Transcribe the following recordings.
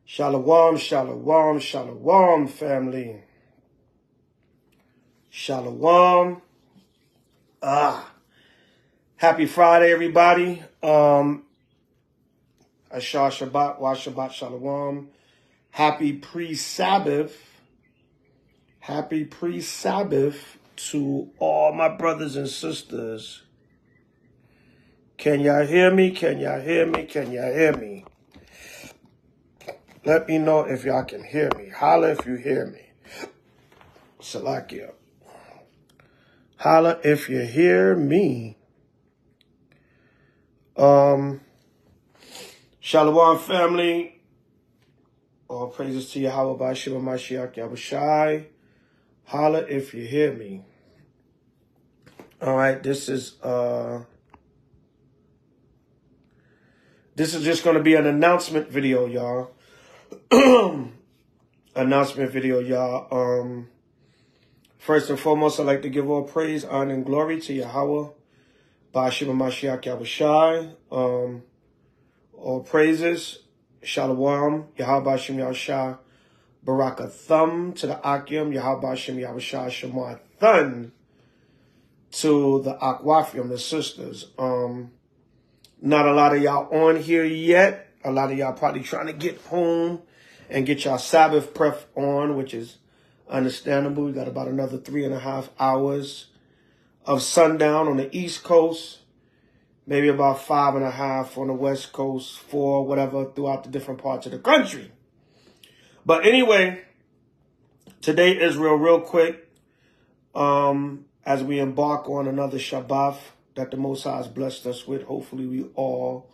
Shalom, shalom, shalom, family. Shalom. Happy Friday, everybody. Ashar Shabbat, Wa Shabbat Shalom. Happy pre-Sabbath. Happy pre-Sabbath to all my brothers and sisters. Can y'all hear me? Can y'all hear me? Can y'all hear me? Let me know if y'all can hear me. Holla if you hear me. Salakia. Holla if you hear me. Shalom, family. All praises to Yahweh by Shema Mashiach Yahushai. Holla if you hear me. All right, this is just going to be an announcement video, y'all. Announcement video, y'all. First and foremost, I'd like to give all praise, honor, and glory to Yahweh by Shema Mashiach Yahushai. All praises, Shalom, Yahweh Shem Yahushai, Barakathum to the Akim, Yahweh Shem Yahushai, Shema Thun to the Akwafim, the sisters. Not a lot of y'all on here yet. A lot of y'all probably trying to get home and get y'all Sabbath prep on, which is understandable. We got about another 3.5 hours of sundown on the East Coast. Maybe about 5.5 on the West Coast, 4, whatever, throughout the different parts of the country. But anyway, today, Israel, real quick, as we embark on another Shabbat that the Most High has blessed us with. Hopefully, we all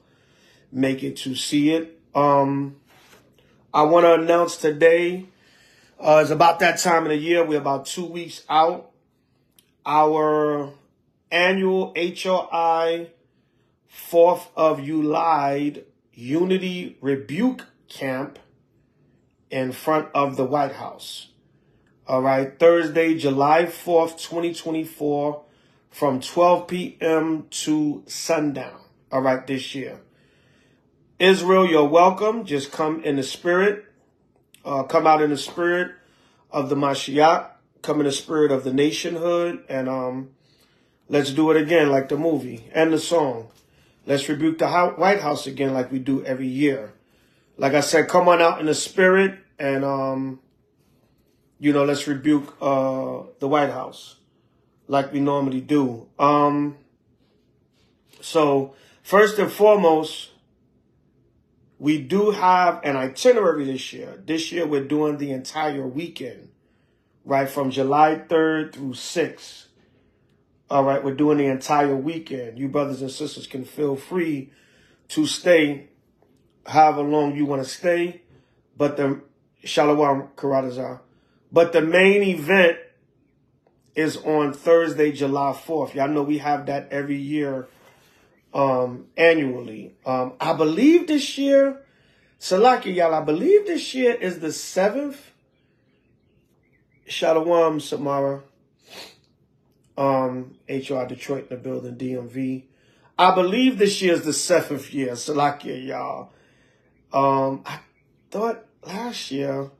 make it to see it. I want to announce today, it's about that time of the year. We're about 2 weeks out. Our annual H.O.I. 4th of July Unity Rebuke Camp in front of the White House. All right, Thursday, July 4th, 2024, from 12 p.m. to sundown. All right, this year. Israel, you're welcome. Just come in the spirit. Come out in the spirit of the Mashiach. Come in the spirit of the nationhood. And let's do it again like the movie and the song. Let's rebuke the White House again like we do every year. Like I said, come on out in the spirit and, let's rebuke the White House like we normally do. So first and foremost, we do have an itinerary this year. This year, we're doing the entire weekend, right, from July 3rd through 6th. All right, we're doing the entire weekend. You brothers and sisters can feel free to stay however long you want to stay. But the Shalom Karadazar. But the main event is on Thursday, July 4th. Y'all know we have that every year annually. I believe this year, Salaki, y'all, I believe this year is the 7th. Shalom, Samara. H.O.I. Detroit in the building, DMV. I believe this year is the 7th year. Salakia, y'all. I thought last year,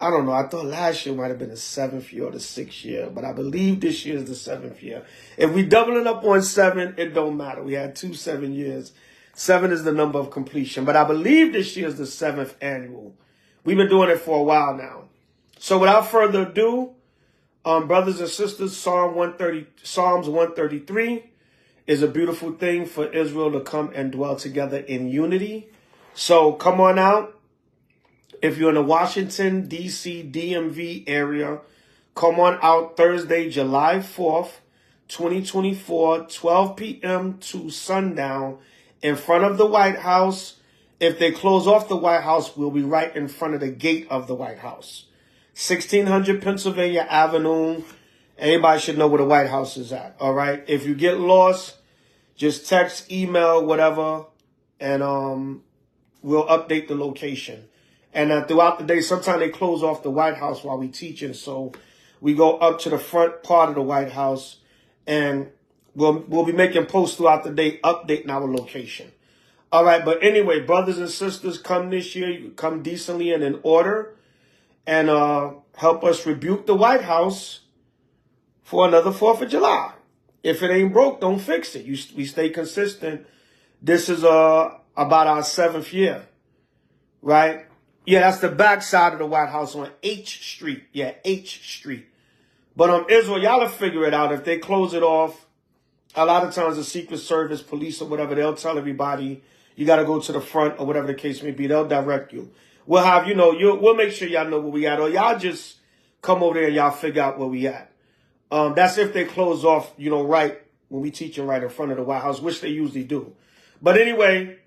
I don't know. I thought last year might have been the 7th year or the 6th year, but I believe this year is the 7th year. If we double it up on 7, it don't matter. We had 2 7 years. 7 is the number of completion, but I believe this year is the 7th annual. We've been doing it for a while now. So without further ado, brothers and sisters, Psalms 133 is a beautiful thing for Israel to come and dwell together in unity. So come on out. If you're in the Washington, D.C., DMV area, come on out Thursday, July 4th, 2024, 12 p.m. to sundown in front of the White House. If they close off the White House, we'll be right in front of the gate of the White House. 1600 Pennsylvania Avenue. Everybody should know where the White House is at, all right? If you get lost, just text, email, whatever, and we'll update the location. And throughout the day, sometimes they close off the White House while we teaching, so we go up to the front part of the White House, and we'll be making posts throughout the day updating our location. All right, but anyway, brothers and sisters, come this year. You come decently and in order, and help us rebuke the White House for another 4th of July. If it ain't broke, don't fix it. We stay consistent. This is about our 7th year, right? Yeah, that's the back side of the White House on H Street. Yeah, H Street. But Israel, y'all will figure it out. If they close it off, a lot of times the Secret Service, police, or whatever, they'll tell everybody you got to go to the front or whatever the case may be. They'll direct you. We'll have, we'll make sure y'all know where we at, or y'all just come over there and y'all figure out where we at. That's if they close off, right when we teaching right in front of the White House, which they usually do. But anyway,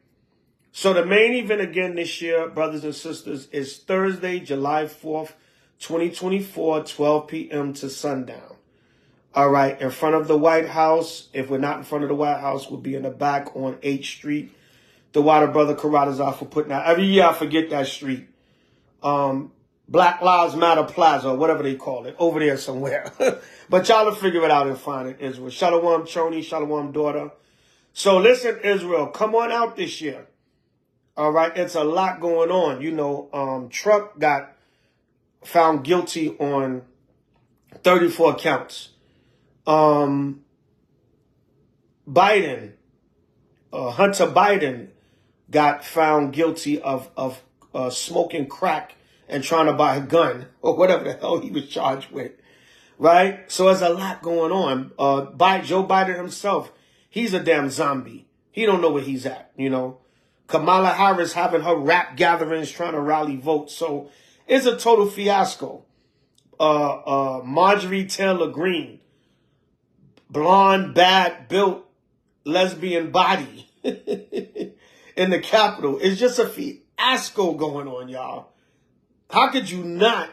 so the main event again this year, brothers and sisters, is Thursday, July 4th, 2024, 12 p.m. to sundown. All right, in front of the White House. If we're not in front of the White House, we'll be in the back on H Street. The water brother Karada's out for putting out. Every year I forget that street. Black Lives Matter Plaza, or whatever they call it, over there somewhere. But y'all will figure it out and find it, Israel. Shalom, Choni, Shalom, daughter. So listen, Israel, come on out this year. All right, it's a lot going on. Trump got found guilty on 34 counts. Hunter Biden got found guilty of smoking crack and trying to buy a gun or whatever the hell he was charged with, right? So there's a lot going on. Joe Biden himself, he's a damn zombie. He don't know where he's at, Kamala Harris having her rap gatherings trying to rally votes. So it's a total fiasco. Marjorie Taylor Greene, blonde, bad, built, lesbian body in the Capitol. It's just a fiasco going on, y'all. How could you not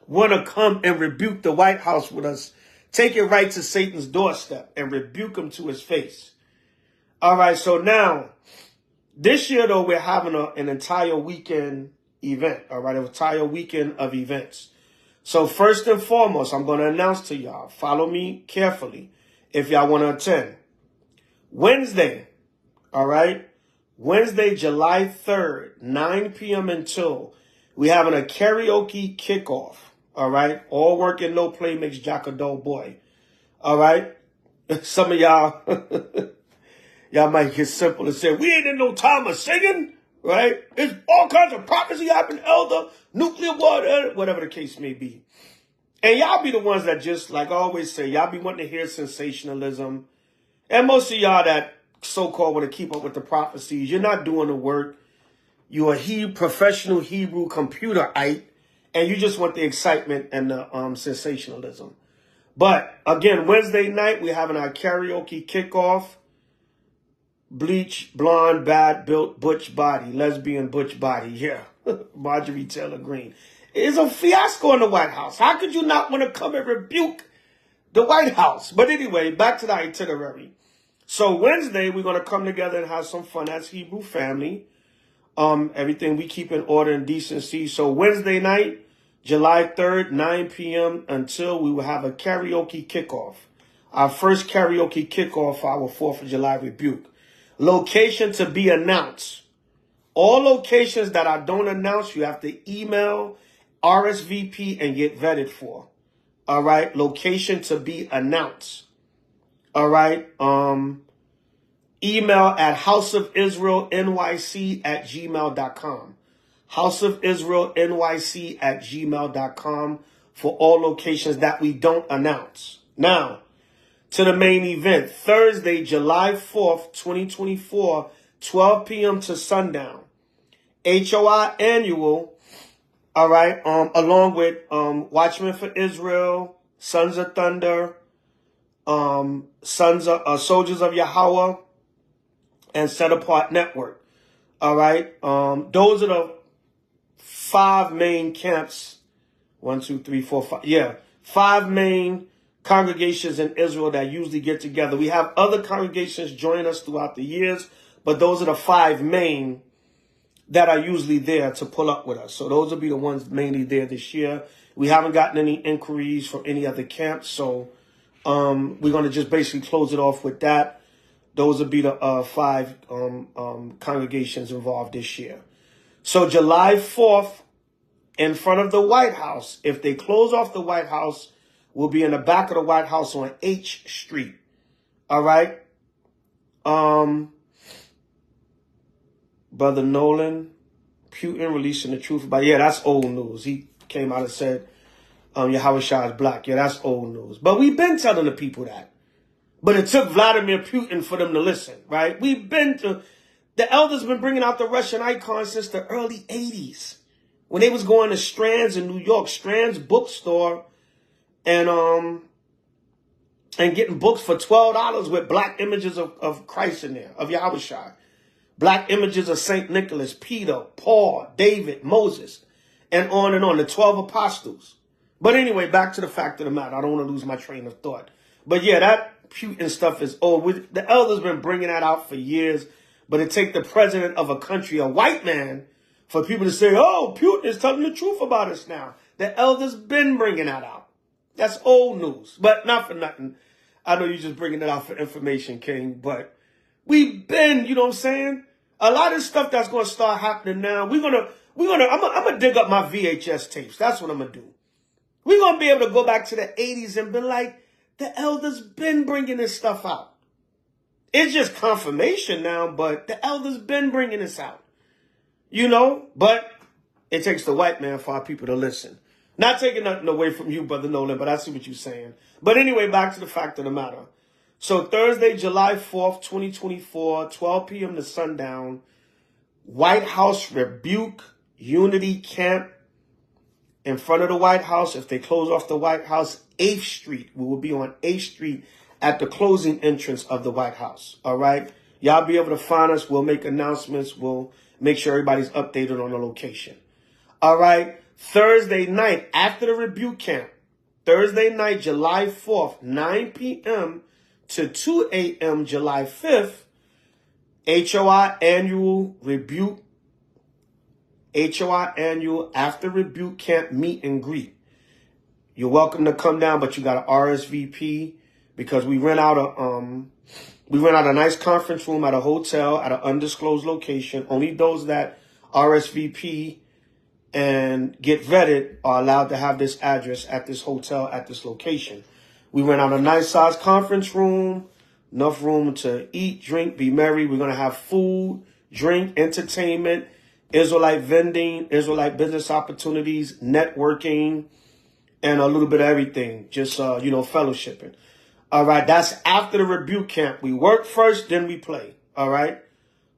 want to come and rebuke the White House with us? Take it right to Satan's doorstep and rebuke him to his face. All right, so now, this year, though, we're having an entire weekend event, all right, an entire weekend of events. So first and foremost, I'm going to announce to y'all, follow me carefully if y'all want to attend. Wednesday, all right, Wednesday, July 3rd, 9 p.m. until, we having a karaoke kickoff, all right? All work and no play makes Jack a dull boy, all right? Some of y'all, y'all might get simple and say, we ain't in no time of singing, right? It's all kinds of prophecy happening, elder, nuclear war, whatever the case may be. And y'all be the ones that just, like I always say, y'all be wanting to hear sensationalism. And most of y'all that so-called want to keep up with the prophecies, you're not doing the work. You're a professional Hebrew computerite, and you just want the excitement and the sensationalism. But again, Wednesday night, we're having our karaoke kickoff. Bleach, blonde, bad, built, butch body, lesbian butch body. Yeah, Marjorie Taylor Greene. It's a fiasco in the White House. How could you not want to come and rebuke the White House? But anyway, back to the itinerary. So Wednesday, we're going to come together and have some fun as Hebrew family. Everything we keep in order and decency. So Wednesday night, July 3rd, 9 p.m. until we will have a karaoke kickoff. Our first karaoke kickoff for our 4th of July rebuke. Location to be announced. All locations that I don't announce, you have to email, RSVP, and get vetted for. All right. Location to be announced. All right. Email at houseofisraelnyc@gmail.com. houseofisraelnyc@gmail.com for all locations that we don't announce. Now, to the main event, Thursday, July 4th, 2024, 12 p.m. to sundown. H.O.I. annual, all right, along with Watchmen for Israel, Sons of Thunder, Soldiers of Yahweh, and Set Apart Network. All right. Those are the 5 main camps. 1, 2, 3, 4, 5. Yeah. 5 main congregations in Israel that usually get together. We have other congregations join us throughout the years, but those are the 5 main that are usually there to pull up with us. So those will be the ones mainly there this year. We haven't gotten any inquiries from any other camps. So we're going to just basically close it off with that. Those would be the 5 congregations involved this year. So July 4th, in front of the White House, if they close off the White House, we'll be in the back of the White House on H Street. All right. Brother Nolan, Putin releasing the truth about, yeah, that's old news. He came out and said, H.O.I is black. Yeah, that's old news. But we've been telling the people that. But it took Vladimir Putin for them to listen, right? The elders been bringing out the Russian icons since the early 80s. When they was going to Strand's in New York, Strand's bookstore, and getting books for $12 with black images of Christ in there, of Yahushua. Black images of St. Nicholas, Peter, Paul, David, Moses, and on, the 12 apostles. But anyway, back to the fact of the matter. I don't want to lose my train of thought. But yeah, that Putin stuff is old. The elders been bringing that out for years. But it take the president of a country, a white man, for people to say, oh, Putin is telling the truth about us now. The elders been bringing that out. That's old news. But not for nothing. I know you're just bringing it out for information, King. But we've been, you know what I'm saying? A lot of stuff that's going to start happening now. I'm going to dig up my VHS tapes. That's what I'm going to do. We're going to be able to go back to the 80s and be like, the elders been bringing this stuff out. It's just confirmation now, but the elders been bringing this out. You know, but it takes the white man for our people to listen. Not taking nothing away from you, Brother Nolan, but I see what you're saying. But anyway, back to the fact of the matter. So Thursday, July 4th, 2024, 12 p.m. to sundown, White House Rebuke Unity Camp in front of the White House. If they close off the White House, 8th Street. We will be on 8th Street at the closing entrance of the White House. All right? Y'all be able to find us. We'll make announcements. We'll make sure everybody's updated on the location. All right? Thursday night, after the Rebuke Camp, Thursday night, July 4th, 9 p.m. to 2 a.m. July 5th, H.O.I annual Rebuke, H.O.I annual after Rebuke Camp meet and greet. You're welcome to come down, but you got to RSVP because we rent out a nice conference room at a hotel at an undisclosed location. Only those that RSVP and get vetted are allowed to have this address at this hotel at this location. We rent out a nice sized conference room, enough room to eat, drink, be merry. We're going to have food, drink, entertainment, Israelite vending, Israelite business opportunities, networking, and a little bit of everything. Just, fellowshipping. All right. That's after the Rebuke Camp. We work first, then we play. All right.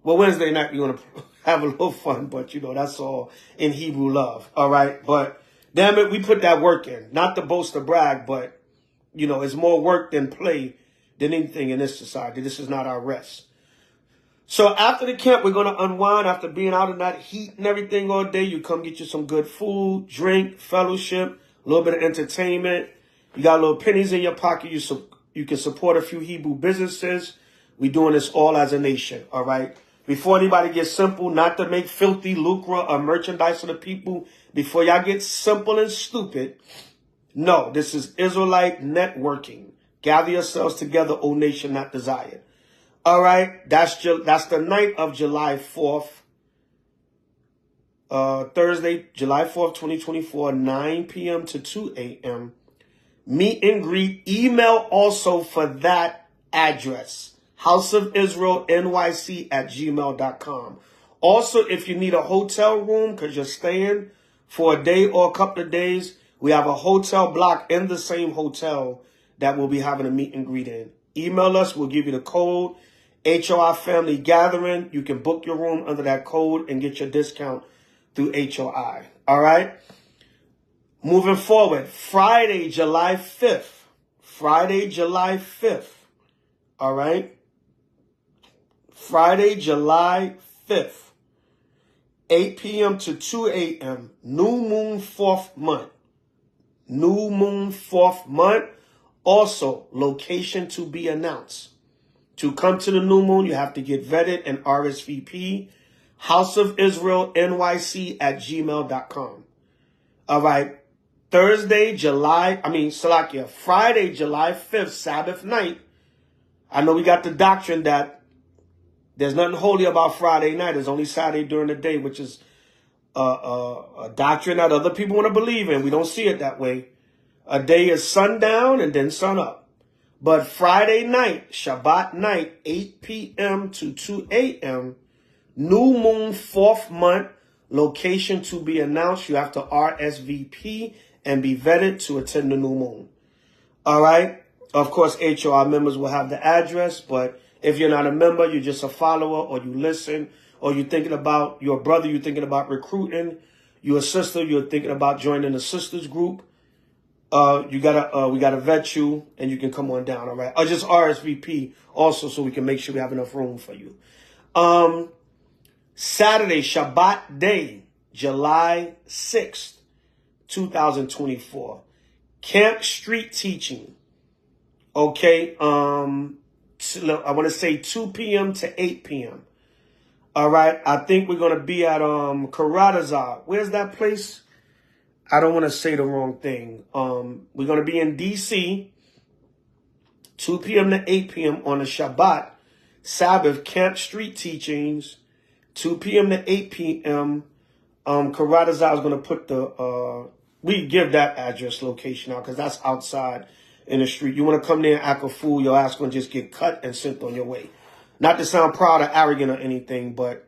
Well, Wednesday night, we're going to have a little fun, but, that's all in Hebrew love. All right. But damn it, we put that work in. Not to boast or brag, but, it's more work than play than anything in this society. This is not our rest. So after the camp, we're going to unwind after being out in that heat and everything all day. You come get you some good food, drink, fellowship, a little bit of entertainment. You got little pennies in your pocket. You can support a few Hebrew businesses. We're doing this all as a nation, all right? Before anybody gets simple, not to make filthy lucre or merchandise of the people, before y'all get simple and stupid, no, this is Israelite networking. Gather yourselves together, O nation not desired. All right, that's the night of July 4th. Thursday, July 4th, 2024, 9 p.m. to 2 a.m. Meet and greet. Email also for that address, houseofisraelnyc@gmail.com. Also, if you need a hotel room because you're staying for a day or a couple of days, we have a hotel block in the same hotel that we'll be having a meet and greet in. Email us. We'll give you the code. H.O.I Family Gathering. You can book your room under that code and get your discount through H.O.I. All right? Moving forward, Friday, July 5th. Friday, July 5th. All right? Friday, July 5th. 8 p.m. to 2 a.m. New Moon 4th month. New Moon 4th month. Also, location to be announced. To come to the new moon, you have to get vetted and RSVP. houseofisraelnyc@gmail.com. All right. Friday, July 5th, Sabbath night. I know we got the doctrine that there's nothing holy about Friday night. It's only Saturday during the day, which is a doctrine that other people want to believe in. We don't see it that way. A day is sundown and then sun up. But Friday night, Shabbat night, 8 p.m. to 2 a.m., new moon, 4th month, location to be announced. You have to RSVP and be vetted to attend the new moon. All right. Of course, H.O.I members will have the address, but if you're not a member, you're just a follower, or you listen, or you're thinking about your brother, you're thinking about recruiting, you're a sister, you're thinking about joining a sisters group, we gotta vet you, and you can come on down, all right? Or just RSVP also, so we can make sure we have enough room for you. Saturday, Shabbat day, July 6th, 2024. Camp Street teaching. Okay, I want to say 2 p.m. to 8 p.m. All right, I think we're going to be at Karadazar. Where's that place? I don't want to say the wrong thing. We're going to be in D.C., 2 p.m. to 8 p.m. on a Shabbat, Sabbath, Camp Street teachings, 2 p.m. to 8 p.m. Karadazar is going to put we give that address location out because that's outside in the street. You want to come there and act a fool, your ass going to just get cut and sent on your way. Not to sound proud or arrogant or anything, but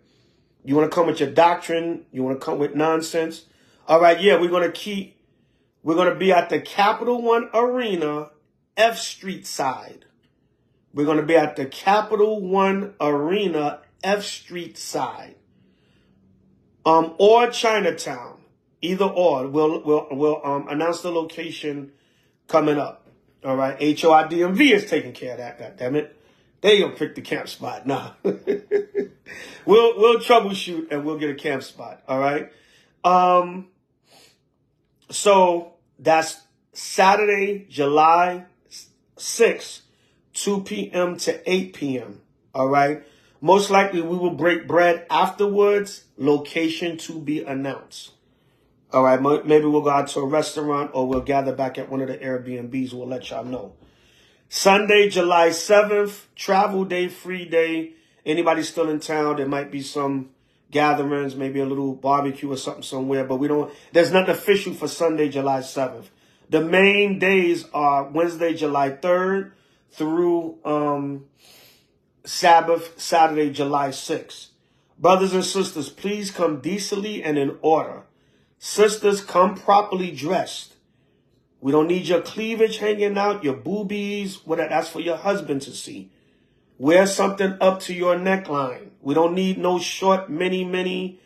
you want to come with your doctrine. You want to come with nonsense. All right, yeah, we're going to be at the Capital One Arena, F Street side. We're going to be at the Capital One Arena, F Street side. Or Chinatown. Either or. We'll announce the location coming up. All right. H.O.I DMV is taking care of that. God damn it. They gonna pick the camp spot. Nah. We'll troubleshoot and we'll get a camp spot. All right. So that's Saturday, July 6th, 2 p.m. to 8 p.m. All right. Most likely we will break bread afterwards. Location to be announced. All right, maybe we'll go out to a restaurant or we'll gather back at one of the Airbnbs. We'll let y'all know. Sunday, July 7th, travel day, free day. Anybody still in town, there might be some gatherings, maybe a little barbecue or something somewhere, but there's nothing official for Sunday, July 7th. The main days are Wednesday, July 3rd through Sabbath, Saturday, July 6th. Brothers and sisters, please come decently and in order. Sisters, come properly dressed. We don't need your cleavage hanging out, your boobies. That's for your husband to see. Wear something up to your neckline. We don't need no short, mini.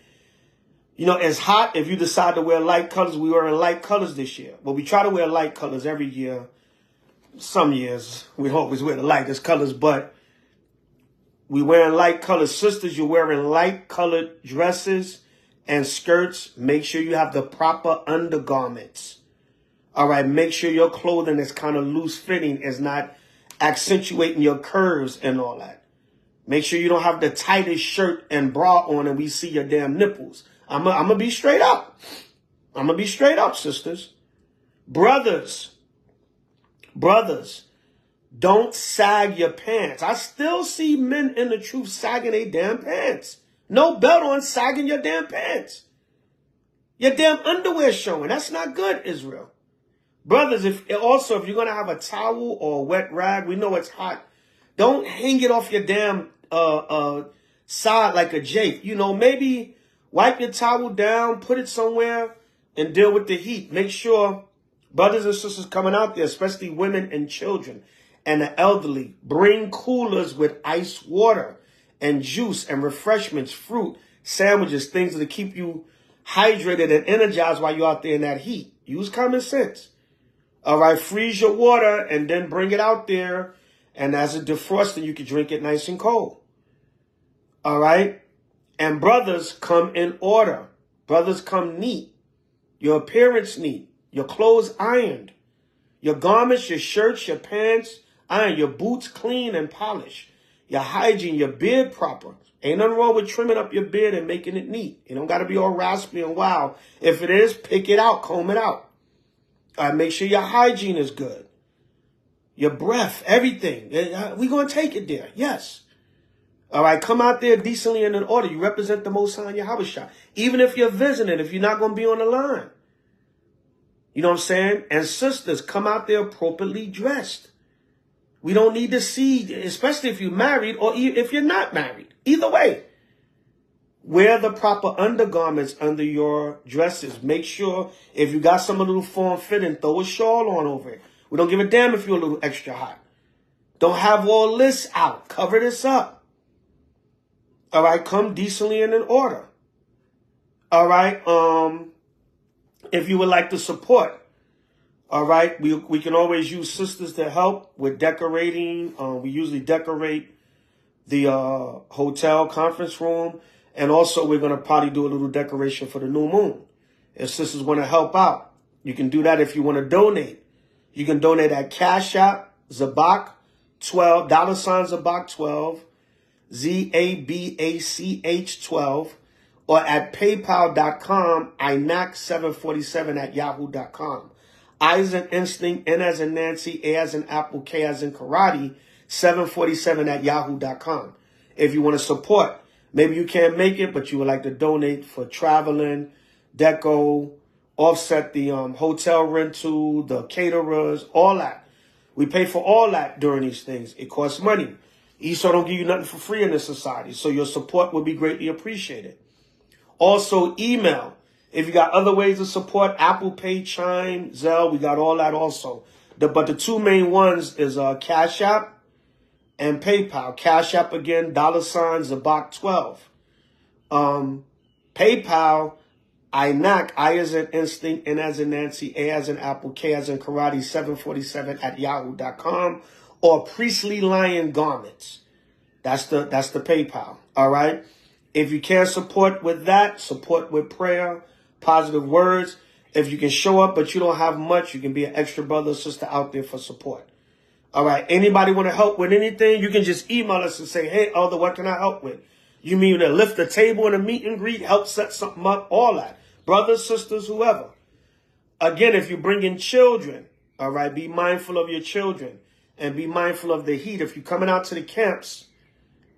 You know, it's hot if you decide to wear light colors. We wearing light colors this year. But we try to wear light colors every year. Some years, we always wear the lightest colors, but we wearing light colors. Sisters, you're wearing light colored dresses and skirts. Make sure you have the proper undergarments. All right. Make sure your clothing is kind of loose fitting, is not accentuating your curves and all that. Make sure you don't have the tightest shirt and bra on and we see your damn nipples. I'm going to be straight up. I'm going to be straight up, sisters. Brothers, don't sag your pants. I still see men in the truth sagging their damn pants. No belt on, sagging your damn pants. Your damn underwear showing. That's not good, Israel. Brothers, if you're going to have a towel or a wet rag, we know it's hot. Don't hang it off your damn side like a Jake. You know, maybe wipe your towel down, put it somewhere, and deal with the heat. Make sure, brothers and sisters coming out there, especially women and children and the elderly, bring coolers with ice water and juice and refreshments, fruit, sandwiches, things that keep you hydrated and energized while you're out there in that heat. Use common sense. All right, freeze your water and then bring it out there. And as it defrosts, you can drink it nice and cold. All right. And brothers, come in order. Brothers, come neat. Your appearance neat. Your clothes ironed. Your garments, your shirts, your pants ironed. Your boots clean and polished. Your hygiene, your beard proper. Ain't nothing wrong with trimming up your beard and making it neat. You don't got to be all raspy and wild. If it is, pick it out, comb it out. All right, make sure your hygiene is good. your breath, everything. We're going to take it there. Yes. All right. Come out there decently and in order. You represent the Most High in Yahweh. Even if you're visiting, if you're not going to be on the line. You know what I'm saying? And sisters, come out there appropriately dressed. We don't need to see, especially if you're married or if you're not married. Either way. Wear the proper undergarments under your dresses. Make sure if you got some a little form fitting, throw a shawl on over it. We don't give a damn if you're a little extra hot. Don't have all this out. Cover this up. All right. Come decently and in order. All right. If you would like to support, all right, we can always use sisters to help with decorating. We usually decorate the hotel conference room. And also, we're going to probably do a little decoration for the new moon. If sisters want to help out, you can do that. If you want to donate, you can donate at Cash App, Zabach 12, $Zabach 12, ZABACH 12, or at paypal.com, inac747 at yahoo.com. I as in instinct, N as in Nancy, A as in apple, K as in karate, 747 at yahoo.com. If you want to support, maybe you can't make it, but you would like to donate for traveling, deco, offset the hotel rental, the caterers, all that. We pay for all that during these things. It costs money. Esau don't give you nothing for free in this society, so your support would be greatly appreciated. Also, email. If you got other ways of support, Apple Pay, Chime, Zelle, we got all that also. But the two main ones is Cash App and PayPal. Cash App again, $Zabach 12. PayPal, INAC, I as in instinct, N as in Nancy, A as in apple, K as in karate, 747 at yahoo.com, or Priestly Lion Garments. That's the PayPal. All right. If you can't support with that, support with prayer, positive words. If you can show up, but you don't have much, you can be an extra brother or sister out there for support. All right. Anybody want to help with anything? You can just email us and say, hey, Elder, what can I help with? You mean to lift the table in a meet and greet, help set something up, all that. Brothers, sisters, whoever. Again, if you bring in children, all right, be mindful of your children and be mindful of the heat. If you're coming out to the camps,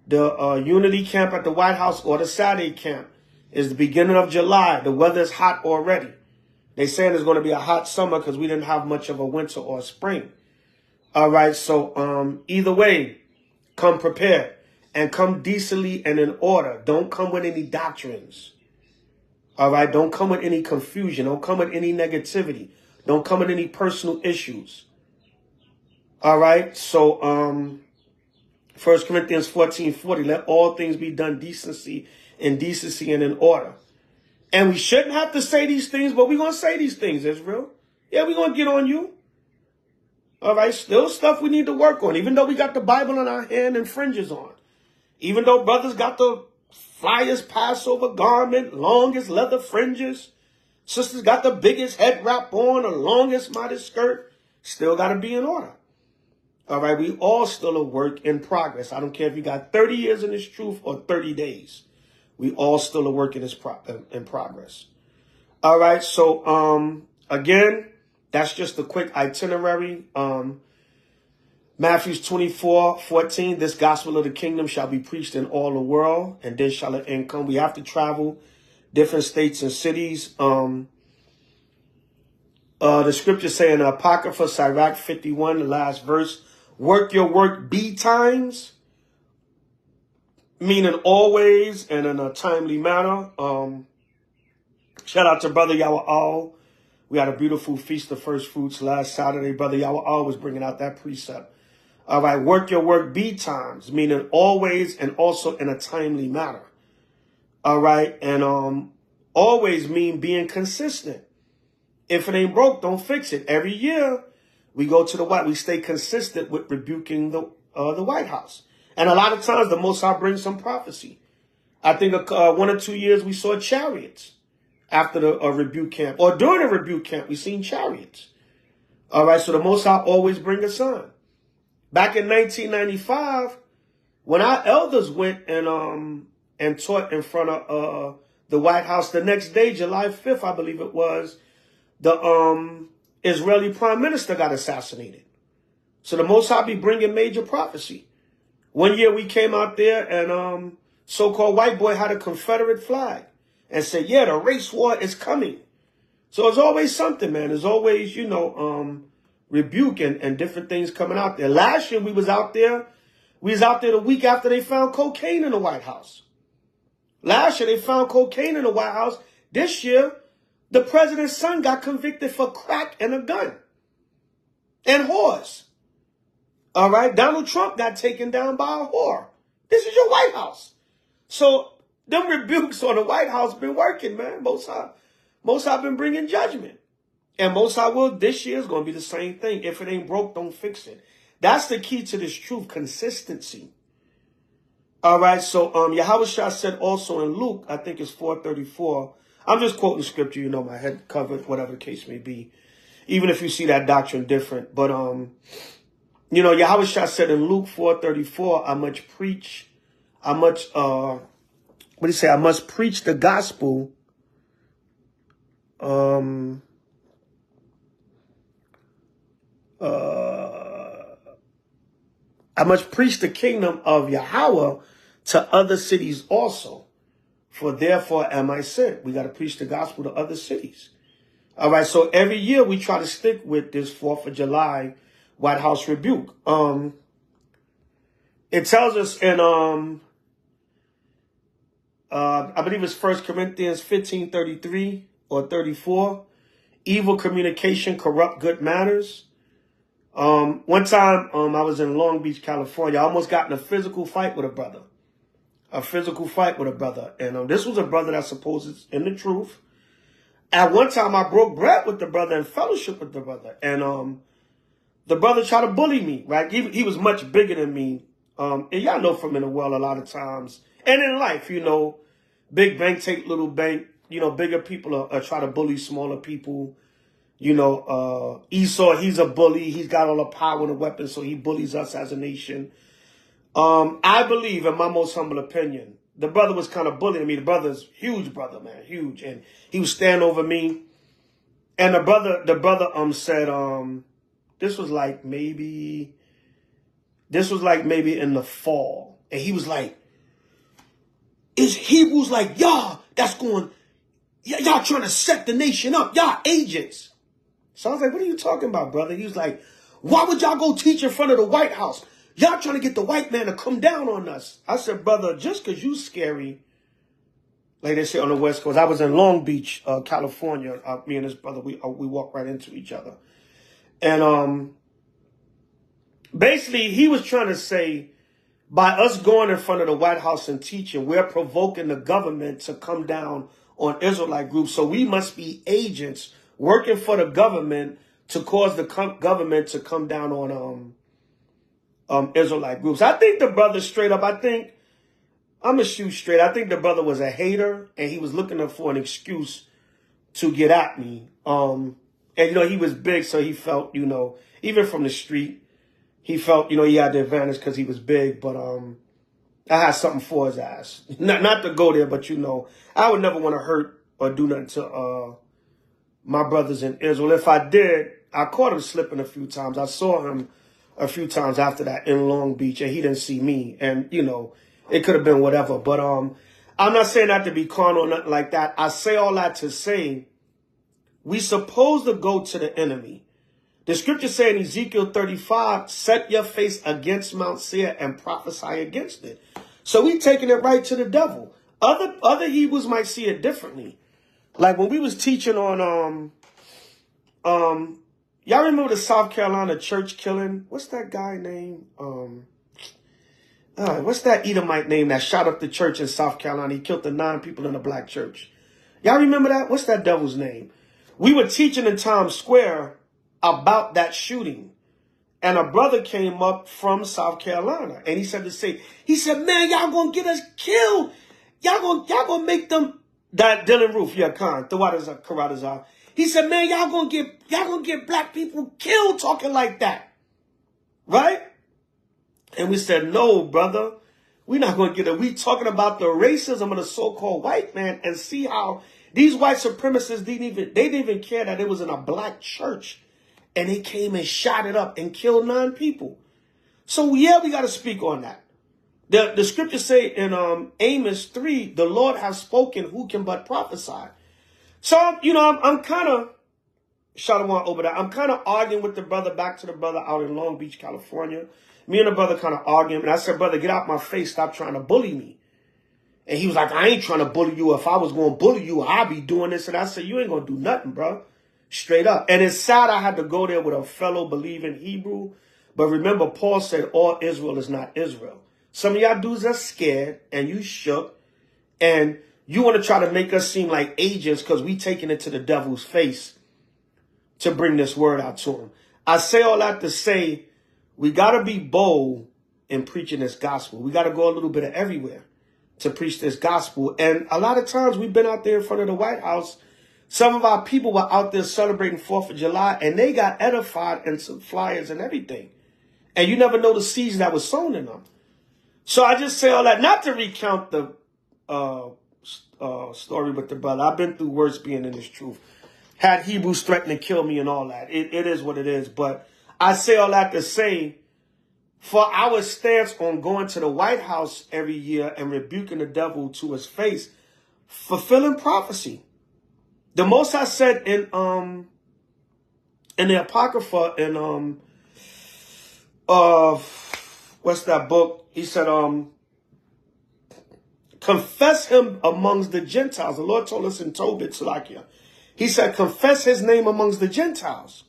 the Unity camp at the White House or the Saturday camp is the beginning of July. The weather is hot already. They saying it's going to be a hot summer because we didn't have much of a winter or a spring. All right, so either way, come prepared and come decently and in order. Don't come with any doctrines. All right, don't come with any confusion. Don't come with any negativity. Don't come with any personal issues. All right, so 1 Corinthians 14:40, let all things be done decency and in order. And we shouldn't have to say these things, but we're going to say these things, Israel. Yeah, we're going to get on you. All right, still stuff we need to work on, even though we got the Bible in our hand and fringes on. Even though brothers got the flyest Passover garment, longest leather fringes. Sisters got the biggest head wrap on, the longest modest skirt. Still got to be in order. All right, we all still a work in progress. I don't care if you got 30 years in this truth or 30 days. We all still a work in progress. All right, so again, that's just a quick itinerary. Matthew 24:14, this gospel of the kingdom shall be preached in all the world, and then shall it end come. We have to travel different states and cities. The scripture say in Apocrypha, Sirach 51, the last verse, work your work betimes, meaning always and in a timely manner. Shout out to Brother Yahweh. We had a beautiful feast of first fruits last Saturday. Brother Yahweh was bringing out that precept. All right, work your work betimes, meaning always and also in a timely manner. All right, and always mean being consistent. If it ain't broke, don't fix it. Every year we go to the White. We stay consistent with rebuking the White House. And a lot of times the Most High brings some prophecy. I think 1 or 2 years we saw chariots after the rebuke camp. Or during the rebuke camp, we seen chariots. All right, so the Most High always bring a sign. Back in 1995, when our elders went and taught in front of the White House, the next day, July 5th, I believe it was, the Israeli prime minister got assassinated. So the Most High be bringing major prophecy. One year we came out there and so-called white boy had a Confederate flag and said, yeah, the race war is coming. So it's always something, man. There's always, you know, rebuke and different things coming out there. Last year we was out there. We was out there the week after they found cocaine in the White House. Last year they found cocaine in the White House. This year, the president's son got convicted for crack and a gun. And whores. All right? Donald Trump got taken down by a whore. This is your White House. So them rebukes on the White House been working, man. Most High been bringing judgment. And Most High will this year is going to be the same thing. If it ain't broke, don't fix it. That's the key to this truth, consistency. All right, so Yahweh said also in Luke, I think it's 4:34. I'm just quoting scripture, you know, my head covered, whatever the case may be. Even if you see that doctrine different. But, you know, Yahweh said in Luke 4:34, I must preach the gospel. I must preach the kingdom of Yahweh to other cities also. For therefore am I sent. We got to preach the gospel to other cities. All right. So every year we try to stick with this 4th of July White House rebuke. It tells us in, I believe it's 1 Corinthians 15:33 or 34. Evil communication corrupt good manners. One time, I was in Long Beach, California. I almost got in a physical fight with a brother. And this was a brother that supposes in the truth. At one time, I broke bread with the brother and fellowship with the brother. And the brother tried to bully me, right? He was much bigger than me. And y'all know from in the world a lot of times. And in life, you know, big bank take little bank. You know, bigger people are try to bully smaller people. You know, Esau, he's a bully. He's got all the power and the weapons, so he bullies us as a nation. I believe, in my most humble opinion, the brother was kind of bullying me. The brother's huge brother, man, huge. And he was standing over me. And the brother said, this was like maybe in the fall. And he was like, it's Hebrews like, y'all trying to set the nation up. Y'all agents. So I was like, what are you talking about, brother? He was like, why would y'all go teach in front of the White House? Y'all trying to get the white man to come down on us. I said, brother, just because you scary, like they say on the West Coast. I was in Long Beach, California. Me and his brother, we walked right into each other. And basically, he was trying to say, by us going in front of the White House and teaching, we're provoking the government to come down on Israelite groups. So we must be agents working for the government to cause the government to come down on Israelite groups. I think the brother straight up, I'm going to shoot straight. I think the brother was a hater and he was looking for an excuse to get at me. And, you know, he was big, so he felt, you know, even from the street, he felt, you know, he had the advantage because he was big. But I had something for his ass. Not to go there, but, you know, I would never want to hurt or do nothing to my brothers in Israel. If I did, I caught him slipping a few times. I saw him a few times after that in Long Beach, and he didn't see me. And, you know, it could have been whatever. But I'm not saying that to be carnal or nothing like that. I say all that to say we supposed to go to the enemy. The scripture say in Ezekiel 35, set your face against Mount Seir and prophesy against it. So we taking it right to the devil. Other Hebrews might see it differently. Like when we was teaching on, y'all remember the South Carolina church killing? What's that guy name? What's that Edomite name that shot up the church in South Carolina? He killed the 9 people in the black church. Y'all remember that? What's that devil's name? We were teaching in Times Square about that shooting. And a brother came up from South Carolina. And he said, man, y'all gonna get us killed. Y'all gonna make them, that Dylan Roof, yeah, Khan, Karatazar. He said, man, y'all gonna get black people killed talking like that. Right? And we said, no, brother, we're not gonna get it. We talking about the racism of the so-called white man, and see how these white supremacists they didn't even care that it was in a black church. and they came and shot it up and killed 9 people. So yeah, we got to speak on that. The scriptures say in Amos 3, the Lord has spoken, who can but prophesy? So, I'm kind of, Shalom over that. I'm kind of arguing with the brother, back to the brother out in Long Beach, California. Me and the brother kind of arguing. And I said, brother, get out my face. Stop trying to bully me. And he was like, I ain't trying to bully you. If I was going to bully you, I'd be doing this. And I said, you ain't going to do nothing, bro. Straight up. And it's sad I had to go there with a fellow believing Hebrew. But remember, Paul said all Israel is not Israel. Some of y'all dudes are scared and you shook. And you want to try to make us seem like agents because we taking it to the devil's face to bring this word out to him. I say all that to say we got to be bold in preaching this gospel. We got to go a little bit of everywhere to preach this gospel. And a lot of times we've been out there in front of the White House. Some of our people were out there celebrating 4th of July and they got edified and some flyers and everything. And you never know the seeds that was sown in them. So I just say all that, not to recount the story with the brother. I've been through worse being in this truth. Had Hebrews threaten to kill me and all that. It is what it is. But I say all that to say, for our stance on going to the White House every year and rebuking the devil to his face, fulfilling prophecy. The most I said in the Apocrypha in what's that book? He said, confess him amongst the Gentiles. The Lord told us in Tobit, Salakia. He said, confess his name amongst the Gentiles.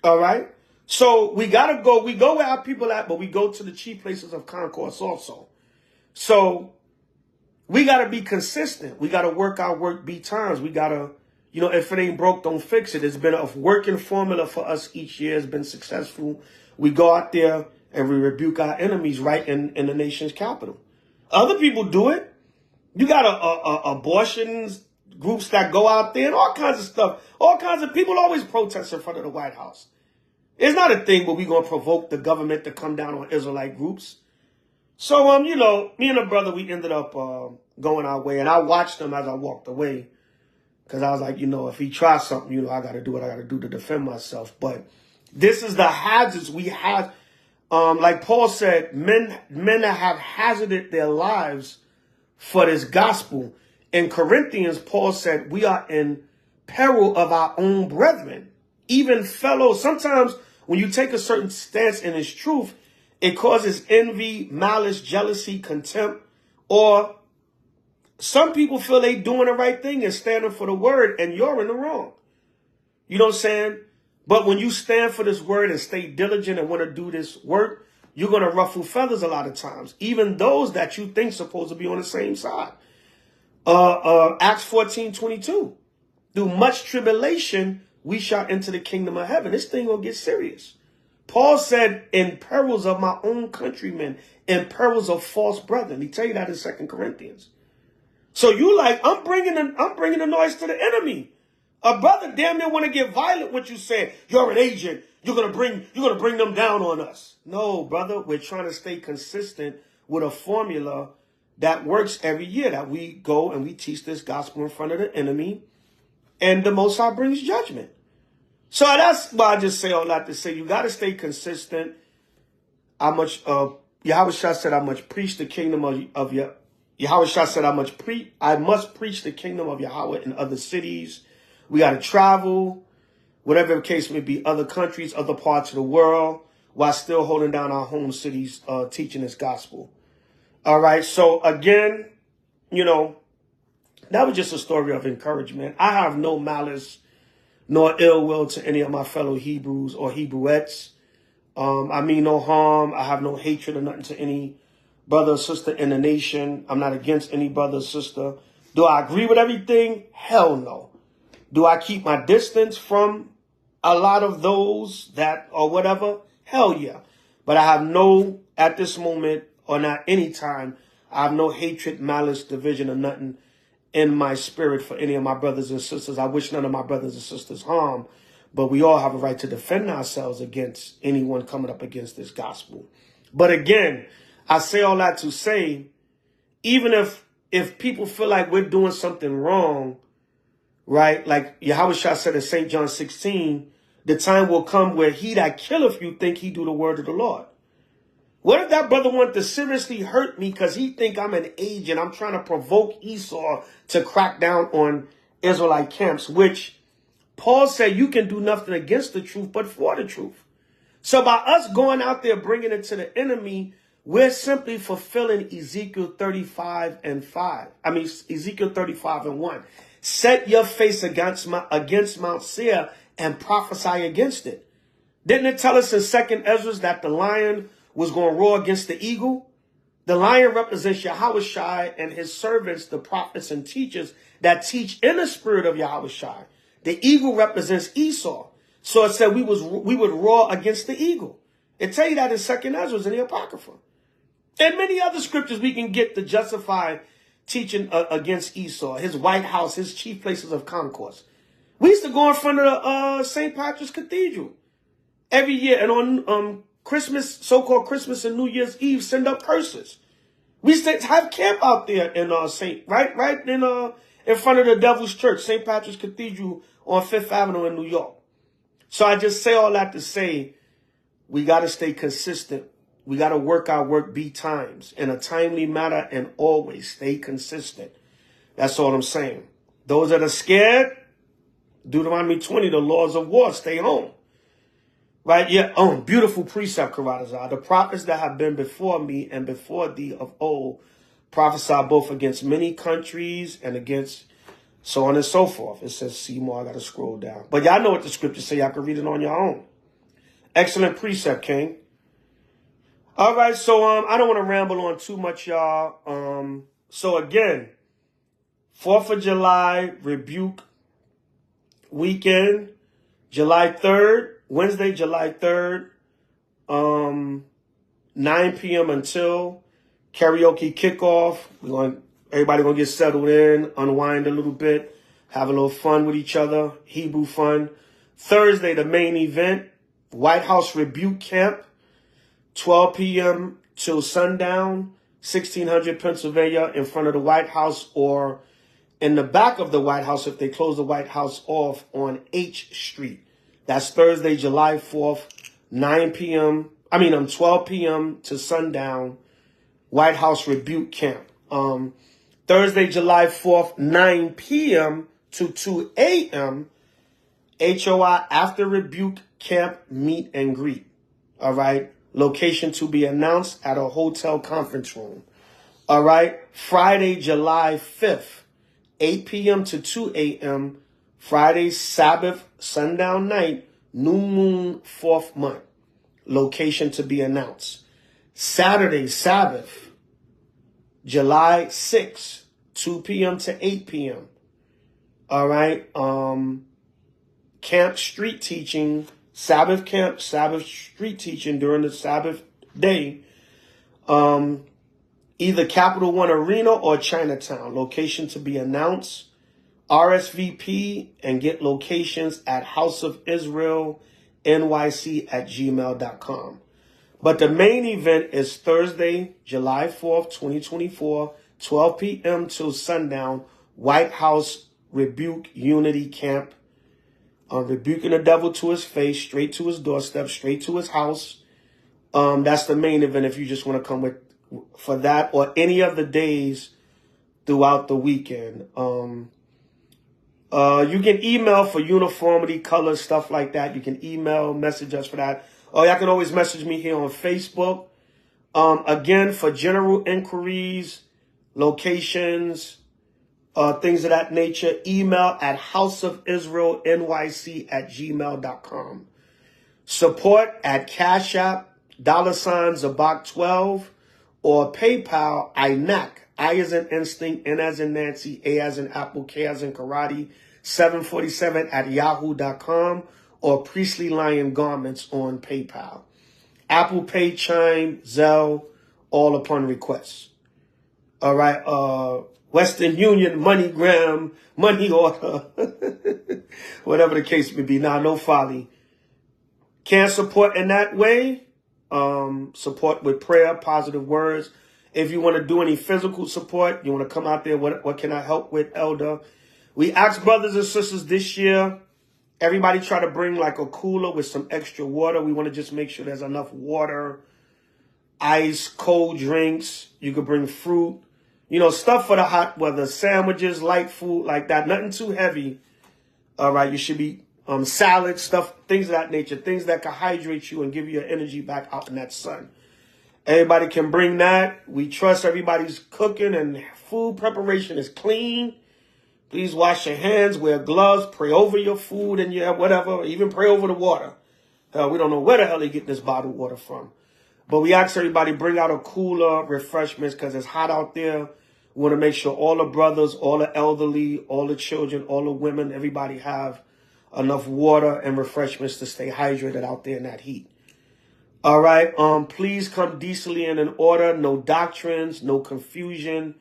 All right. So we got to go. We go where our people at, but we go to the chief places of concourse also. So we got to be consistent. We got to work our work beat times. We got to, if it ain't broke, don't fix it. It's been a working formula for us each year. It's been successful. We go out there and we rebuke our enemies right in the nation's capital. Other people do it. You got abortions groups that go out there and all kinds of stuff. All kinds of people always protest in front of the White House. It's not a thing where we're going to provoke the government to come down on Israelite groups. So, me and the brother, we ended up going our way. And I watched him as I walked away. Because I was like, if he tries something, I got to do what I got to do to defend myself. But this is the hazards we have. Like Paul said, men that have hazarded their lives for this gospel. In Corinthians, Paul said, we are in peril of our own brethren, even fellows. Sometimes when you take a certain stance in his truth, it causes envy, malice, jealousy, contempt, or some people feel they doing the right thing and standing for the word and you're in the wrong. You know what I'm saying? But when you stand for this word and stay diligent and want to do this work, you're going to ruffle feathers a lot of times, even those that you think supposed to be on the same side. Acts 14:22. Through much tribulation, we shall enter the kingdom of heaven. This thing will get serious. Paul said, in perils of my own countrymen, in perils of false brethren. He tell you that in 2 Corinthians. So you like, I'm bringing the noise to the enemy. A brother damn near want to get violent with you saying, you're an agent. You're going to bring them down on us. No, brother, we're trying to stay consistent with a formula that works every year, that we go and we teach this gospel in front of the enemy, and the Most High brings judgment. So that's why I just say all that to say you got to stay consistent. How much Yahweh Shah said, I must preach the kingdom of Yahweh Shah said, I must preach the kingdom of Yahweh in other cities. We got to travel, whatever the case may be, other countries, other parts of the world, while still holding down our home cities, teaching this gospel. All right. So again, that was just a story of encouragement. I have no malice nor ill will to any of my fellow Hebrews or Hebrewettes. I mean no harm. I have no hatred or nothing to any brother or sister in the nation. I'm not against any brother or sister. Do I agree with everything? Hell no. Do I keep my distance from a lot of those that or whatever? Hell yeah. But I have no, at this moment or not any time, I have no hatred, malice, division or nothing in my spirit for any of my brothers and sisters. I wish none of my brothers and sisters harm, but we all have a right to defend ourselves against anyone coming up against this gospel. But again, I say all that to say, even if people feel like we're doing something wrong, right? Like Yahweh Shah said in St. John 16, the time will come where he that killeth you think he do the word of the Lord. What if that brother want to seriously hurt me because he think I'm an agent? I'm trying to provoke Esau to crack down on Israelite camps, which Paul said you can do nothing against the truth but for the truth. So by us going out there bringing it to the enemy, we're simply fulfilling Ezekiel 35 and 5. I mean, Ezekiel 35 and 1. Set your face against Mount Seir and prophesy against it. Didn't it tell us in 2nd Ezra that the lion was going to roar against the eagle? The lion represents H.O.I and his servants, the prophets and teachers that teach in the spirit of H.O.I. The eagle represents Esau. So it said we would roar against the eagle. It tell you that in 2nd Ezra in the Apocrypha. And many other scriptures we can get to justify teaching against Esau, his White House, his chief places of concourse. We used to go in front of the St. Patrick's Cathedral every year, and on Christmas, so-called Christmas and New Year's Eve, send up curses. We used to have camp out there in right in front of the Devil's Church, St. Patrick's Cathedral on 5th Avenue in New York. So I just say all that to say we got to stay consistent. We got to work our work B times in a timely manner and always stay consistent. That's all I'm saying. Those that are scared, Deuteronomy 20, the laws of war, stay home. Right? Yeah. Oh, beautiful precept, Karatazar. The prophets that have been before me and before thee of old prophesy both against many countries and against so on and so forth. It says, see more. I got to scroll down. But y'all know what the scriptures say. Y'all can read it on your own. Excellent precept, King. All right. So I don't want to ramble on too much, y'all. So again, 4th of July rebuke weekend, July 3rd. Wednesday, July 3rd, 9 p.m. until karaoke kickoff. Everybody gonna get settled in, unwind a little bit, have a little fun with each other, Hebrew fun. Thursday, the main event, White House Rebuke Camp, 12 p.m. till sundown, 1600 Pennsylvania, in front of the White House or in the back of the White House if they close the White House off on H Street. That's Thursday, July 4th, 12 p.m. to sundown, White House Rebuke Camp. Thursday, July 4th, 9 p.m. to 2 a.m., H.O.I. After Rebuke Camp Meet and Greet. All right. Location to be announced at a hotel conference room. All right. Friday, July 5th, 8 p.m. to 2 a.m., Friday, Sabbath, sundown night, new moon, 4th month. Location to be announced. Saturday, Sabbath, July 6th, 2 p.m. to 8 p.m. All right. Camp street teaching, Sabbath camp, Sabbath street teaching during the Sabbath day. Either Capital One Arena or Chinatown. Location to be announced. RSVP and get locations at houseofisraelnyc@gmail.com. But the main event is Thursday, July 4th, 2024, 12 p.m. till sundown, White House Rebuke Unity Camp. Rebuking the devil to his face, straight to his doorstep, straight to his house. That's the main event if you just want to come for that or any of the days throughout the weekend. You can email for uniformity, colors, stuff like that. You can message us for that. Or y'all can always message me here on Facebook. Again, for general inquiries, locations, things of that nature, email at houseofisraelnyc@gmail.com. Support at Cash App, $Zabach12, or PayPal, INAC. I as in instinct, N as in Nancy, A as in apple, K as in karate, 747 at yahoo.com, or Priestly Lion Garments on PayPal. Apple Pay, Chime, Zelle, all upon request. All right. Western Union, MoneyGram, Money Order, whatever the case may be. Now, no folly. Can't support in that way. Support with prayer, positive words. If you want to do any physical support, you want to come out there, what can I help with, Elder? We asked brothers and sisters this year Everybody try to bring like a cooler with some extra water. We want to just make sure there's enough water, ice, cold drinks. You could bring fruit, you know, stuff for the hot weather, sandwiches, light food like that. Nothing too heavy. All right. You should be salad stuff, things of that nature, things that can hydrate you and give you your energy back out in that sun. Everybody can bring that. We trust everybody's cooking and food preparation is clean. Please wash your hands, wear gloves, pray over your food and your whatever, even pray over the water. We don't know where the hell they get this bottled water from. But we ask everybody bring out a cooler, refreshments, because it's hot out there. We want to make sure all the brothers, all the elderly, all the children, all the women, everybody have enough water and refreshments to stay hydrated out there in that heat. All right. Please come decently and in order. No doctrines, no confusion.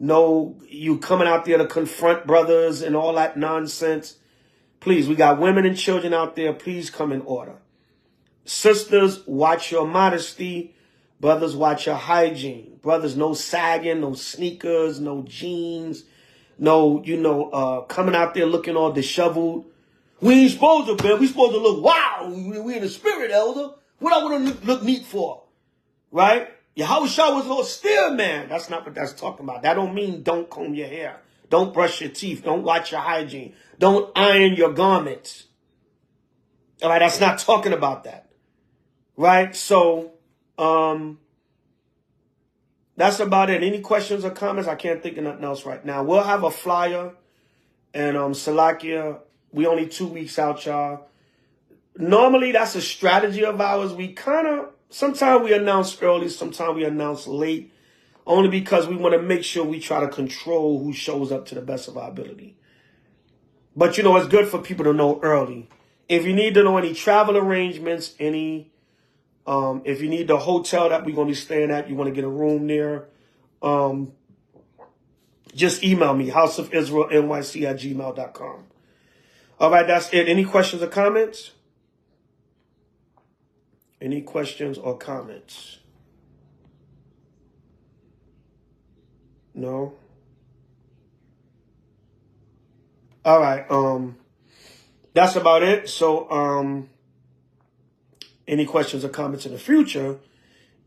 No, you coming out there to confront brothers and all that nonsense. Please, we got women and children out there. Please come in order. Sisters, watch your modesty. Brothers, watch your hygiene. Brothers, no sagging, no sneakers, no jeans. No, coming out there looking all disheveled. We ain't supposed to, man. We supposed to look wow. We in the spirit, elder. What I want to look neat for? Right? H.O.I was Lord still, man. That's not what that's talking about. That don't mean don't comb your hair. Don't brush your teeth. Don't watch your hygiene. Don't iron your garments. All right, that's not talking about that. Right? So, that's about it. Any questions or comments? I can't think of nothing else right now. We'll have a flyer. And Salakia, we only 2 weeks out, y'all. Normally, that's a strategy of ours. We kind of, sometimes we announce early, sometimes we announce late, only because we want to make sure we try to control who shows up to the best of our ability. But, you know, it's good for people to know early. If you need to know any travel arrangements, if you need the hotel that we're going to be staying at, you want to get a room there, just email me, houseofisraelnyc@gmail.com. All right, that's it. Any questions or comments? Any questions or comments? No? All right. That's about it. So, any questions or comments in the future,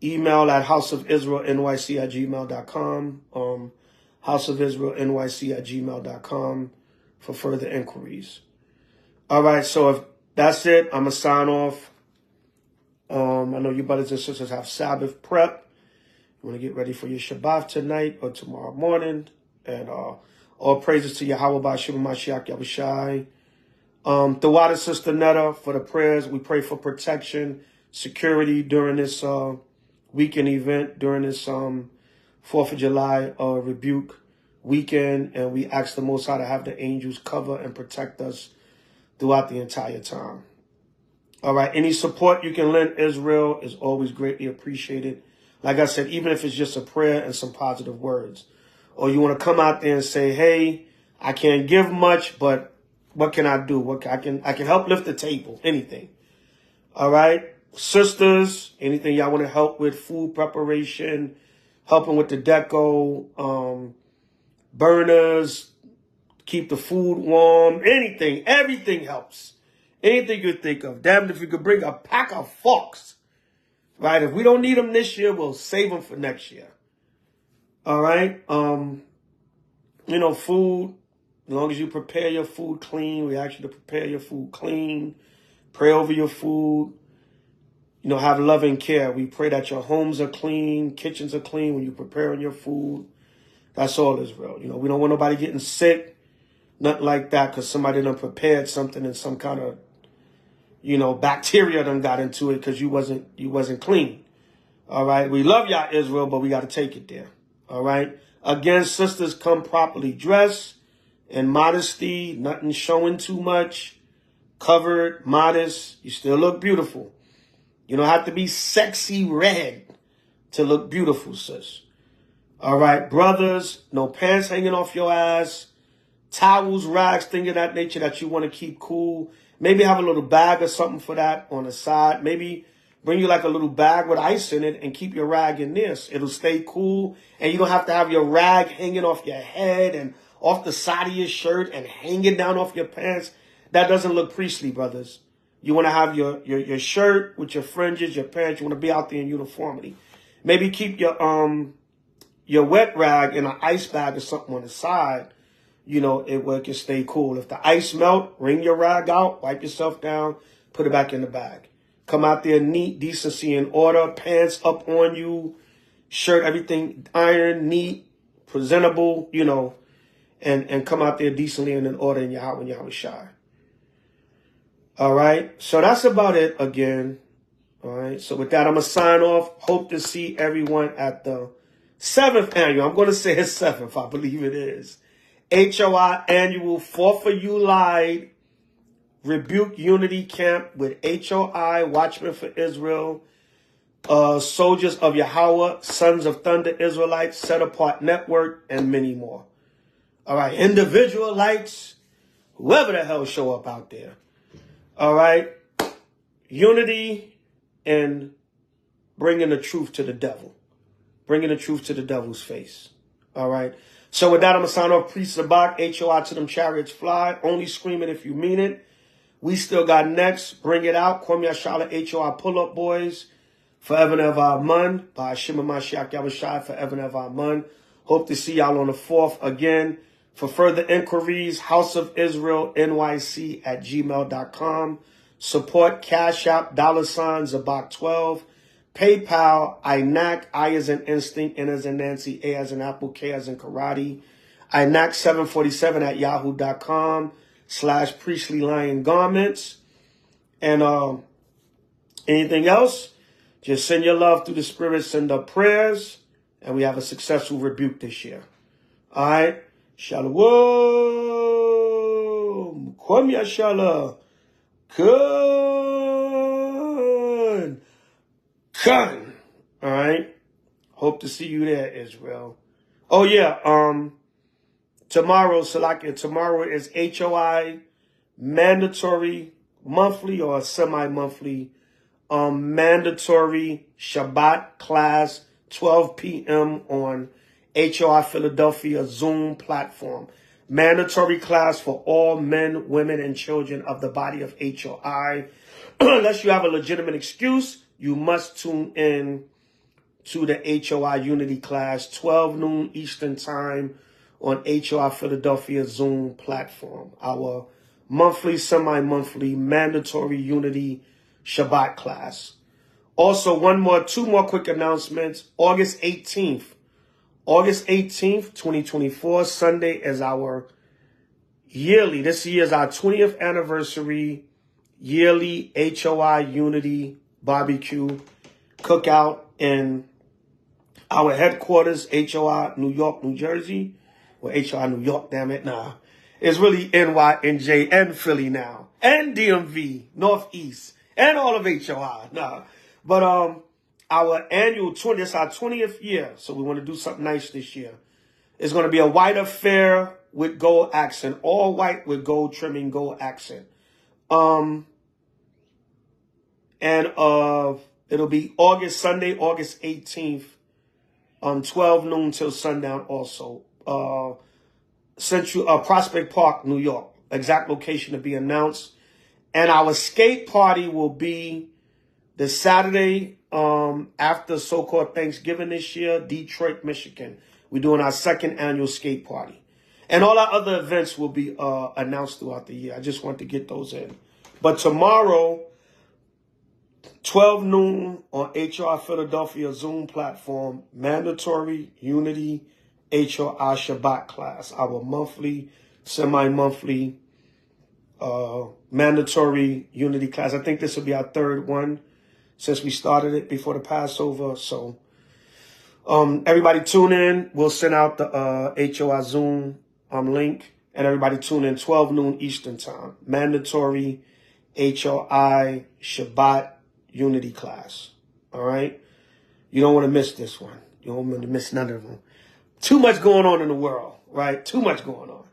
email at houseofisraelnyc@gmail.com. houseofisraelnyc@gmail.com for further inquiries. All right. So if that's it, I'm going to sign off. I know you brothers and sisters have Sabbath prep. You want to get ready for your Shabbat tonight or tomorrow morning. And all praises to Yahweh Ba'Shem Mashiach Yahushai. The water sister Netta for the prayers. We pray for protection, security during this weekend event, during this 4th of July rebuke weekend. And we ask the Most High to have the angels cover and protect us throughout the entire time. All right. Any support you can lend Israel is always greatly appreciated. Like I said, even if it's just a prayer and some positive words, or you want to come out there and say, hey, I can't give much, but what can I do? I can help lift the table, anything. All right. Sisters, anything y'all want to help with, food preparation, helping with the deco, burners, keep the food warm, anything, everything helps. Anything you think of. Damn, if you could bring a pack of forks, right? If we don't need them this year, we'll save them for next year. All right. Food, as long as you prepare your food clean, we ask you to prepare your food clean, pray over your food, have love and care. We pray that your homes are clean, kitchens are clean when you're preparing your food. That's all Israel. We don't want nobody getting sick, nothing like that, because somebody done prepared something and some kind of, bacteria done got into it because you wasn't clean. All right. We love y'all, Israel, but we got to take it there. All right. Again, sisters, come properly dressed in modesty, nothing showing too much, covered, modest. You still look beautiful. You don't have to be sexy red to look beautiful, sis. All right. Brothers, no pants hanging off your ass, towels, rags, things of that nature that you want to keep cool. Maybe have a little bag or something for that on the side. Maybe bring you like a little bag with ice in it and keep your rag in this. It'll stay cool. And you don't have to have your rag hanging off your head and off the side of your shirt and hanging down off your pants. That doesn't look priestly, brothers. You want to have your shirt with your fringes, your pants. You want to be out there in uniformity. Maybe keep your wet rag in an ice bag or something on the side, you know, where it can stay cool. If the ice melt, wring your rag out, wipe yourself down, put it back in the bag. Come out there neat, decency and order, pants up on you, shirt, everything ironed, neat, presentable, you know, and come out there decently and in order in H.O.I. All right, so that's about it again. All right, so with that, I'm going to sign off. Hope to see everyone at the 7th annual. I'm going to say it's 7th, I believe it is. H.O.I. annual 4th of July Rebuke Unity Camp with H.O.I, Watchmen for Israel, Soldiers of Yahweh, Sons of Thunder Israelites, Set Apart Network, and many more. All right, individual lights, whoever the hell show up out there. All right, unity and bringing the truth to the devil. Bringing the truth to the devil's face. All right. So with that, I'm going to sign off. Priest Zabach, H.O.I to them chariots fly. Only scream it if you mean it. We still got next. Bring it out. Kwame Ashala, H.O.I pull-up boys. Forever and ever amen. By Shema Mashiach Yahushua, forever and ever amen. Hope to see y'all on the 4th again. For further inquiries, House of Israel NYC at gmail.com. Support Cash App, $, Zabach12. PayPal, INAC, I as in instinct, N as in Nancy, A as in apple, K as in karate. INAC747 at yahoo.com/priestly lion garments. And anything else, just send your love through the Spirit, send up prayers, and we have a successful rebuke this year. All right? Shalom. Kwam Yashala. Kun. Kun. All right? Hope to see you there, Israel. Oh, yeah. Tomorrow, Salakia, tomorrow is H.O.I mandatory monthly or semi-monthly mandatory Shabbat class, 12 p.m. on H.O.I Philadelphia Zoom platform. Mandatory class for all men, women, and children of the body of H.O.I. Unless you have a legitimate excuse, you must tune in to the H.O.I Unity class, 12 noon Eastern Time on H.O.I Philadelphia Zoom platform. Our monthly, semi-monthly, mandatory Unity Shabbat class. Also, two more quick announcements. August 18th, 2024, Sunday is our yearly, this year is our 20th anniversary yearly H.O.I Unity barbecue cookout in our headquarters, H.O.I New York, New Jersey. Well, H.O.I New York, damn it, nah. It's really NYNJ and Philly now. And DMV, Northeast, and all of H.O.I, nah. But our annual 20th, it's our 20th year, so we want to do something nice this year. It's going to be a white affair with gold accent, all white with gold trimming, gold accent. It'll be Sunday, August 18th, 12 noon till sundown also. Prospect Park, New York. Exact location to be announced. And our skate party will be the Saturday after so-called Thanksgiving this year, Detroit, Michigan. We're doing our 2nd annual skate party. And all our other events will be announced throughout the year. I just want to get those in. But tomorrow, 12 noon on H.O.I Philadelphia Zoom platform, mandatory Unity H.O.I Shabbat class, our monthly, semi-monthly, mandatory Unity class. I think this will be our 3rd one since we started it before the Passover. So everybody tune in. We'll send out the H.O.I Zoom link, and everybody tune in 12 noon Eastern Time. Mandatory H.O.I Shabbat Unity class. All right? You don't want to miss this one. You don't want to miss none of them. Too much going on in the world, right? Too much going on.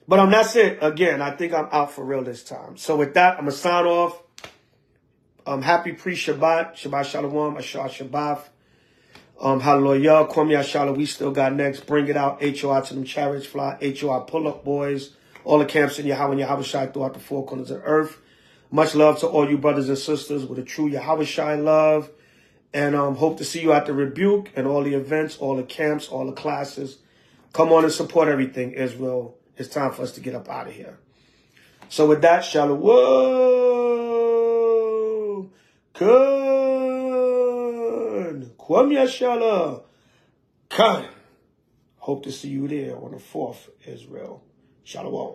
But that's it. Again, I think I'm out for real this time. So with that, I'm going to sign off. Happy pre-Shabbat. Shabbat Shalom. Ashar Shabbat. Hallelujah. Kwame Ashala. We still got next. Bring it out. H.O.I to them chariots fly. H.O.I pull-up boys. all the camps in Yahweh and Yahweh Shai throughout the four corners of the earth. Much love to all you brothers and sisters with a true Yahweh Shai love. And hope to see you at the Rebuke and all the events, all the camps, all the classes. Come on and support everything, Israel. It's time for us to get up out of here. So with that, shalom. Kwam Yashala. Khan. Hope to see you there on the 4th, Israel. Shalom.